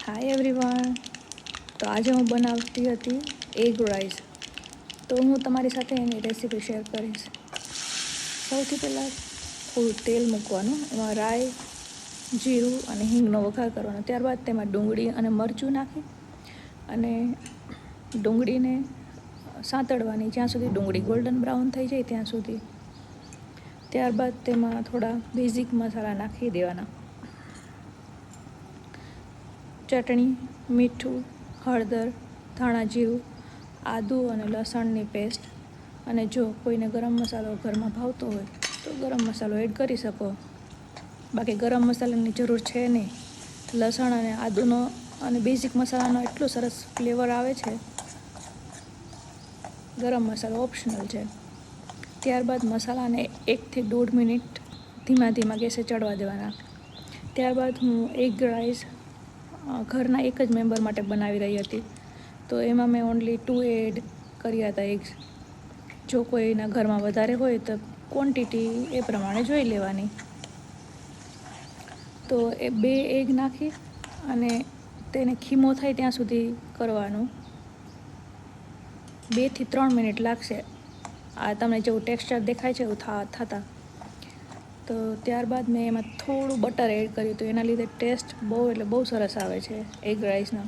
Hi everyone. તો આજે હું બનાવતી હતી એગ રાઈસ. તો હું તમારી સાથે એની રેસીપી શેર કરીશ. સૌથી પહેલાં થોડું તેલ મૂકવાનું, એમાં રાઈ, જીરું અને હિંગનો વઘાર કરવાનો. ત્યારબાદ તેમાં ડુંગળી અને મરચું નાખી અને ડુંગળીને સાંતળવાની જ્યાં સુધી ડુંગળી ગોલ્ડન બ્રાઉન થઈ જાય ત્યાં સુધી. ત્યારબાદ તેમાં થોડા બેઝિક મસાલા નાખી દેવાના. ચટણી, મીઠું, હળદર, ધાણા જીરું, આદું અને લસણની પેસ્ટ. અને જો કોઈને ગરમ મસાલો ઘરમાં ભાવતો હોય તો ગરમ મસાલો એડ કરી શકો. બાકી ગરમ મસાલાની જરૂર છે નહીં. લસણ અને આદુનો અને બેઝિક મસાલાનો એટલો સરસ ફ્લેવર આવે છે. ગરમ મસાલો ઓપ્શનલ છે. ત્યારબાદ મસાલાને 1 થી 1.5 મિનિટ ધીમા ગેસે ચડવા દેવાના. ત્યારબાદ હું એગ રાઈસ ઘરના એક જ મેમ્બર માટે બનાવી રહી હતી, તો એમાં મેં ઓનલી 2 એડ કર્યા હતા એગ્સ. જો કોઈના ઘરમાં વધારે હોય તો ક્વોન્ટિટી એ પ્રમાણે જોઈ લેવાની. તો એ 2 એગ નાખી અને તેને ખીમો થાય ત્યાં સુધી કરવાનું. 2 થી 3 મિનિટ લાગશે આ તમને જેવું ટેક્સચર દેખાય છે એવું થતાં. તો ત્યારબાદ મેં એમાં થોડું બટર એડ કર્યું હતું, એના લીધે ટેસ્ટ બહુ સરસ આવે છે એગ રાઈસનો.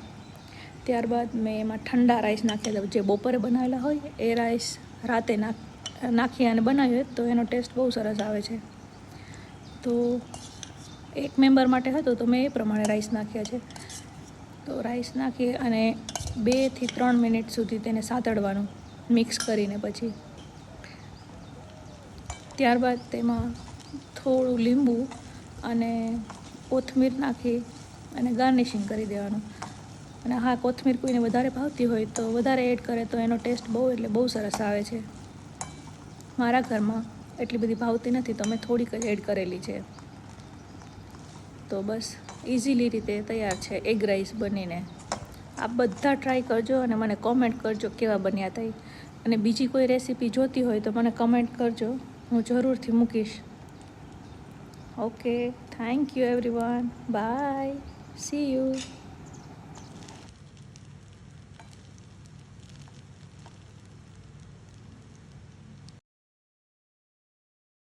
ત્યારબાદ મેં એમાં ઠંડા રાઈસ નાખ્યા હતા. જે બપોરે બનાવેલા હોય એ રાઈસ રાતે નાખી અને બનાવીએ તો એનો ટેસ્ટ બહુ સરસ આવે છે. તો એક મેમ્બર માટે હતું તો મેં એ પ્રમાણે રાઈસ નાખ્યા છે. તો રાઈસ નાખી અને 2 થી 3 મિનિટ સુધી તેને સાંતળવાનું મિક્સ કરીને. પછી ત્યારબાદ તેમાં થોડું લીંબુ અને કોથમીર નાખી અને ગાર્નિશિંગ કરી દેવાનું. અને હા, કોથમીર કોઈને વધારે ભાવતી હોય તો વધારે એડ કરે તો એનો ટેસ્ટ બહુ સરસ આવે છે. મારા ઘરમાં એટલી બધી ભાવતી નથી તો મેં થોડીક જ એડ કરેલી છે. તો બસ ઇઝીલી રીતે તૈયાર છે એગ રાઈસ બનીને. આપ બધા ટ્રાય કરજો અને મને કોમેન્ટ કરજો કેવા બન્યા હતા. અને બીજી કોઈ રેસીપી જોતી હોય તો મને કમેન્ટ કરજો, હું જરૂરથી મૂકીશ. Okay, thank you everyone. Bye, see you.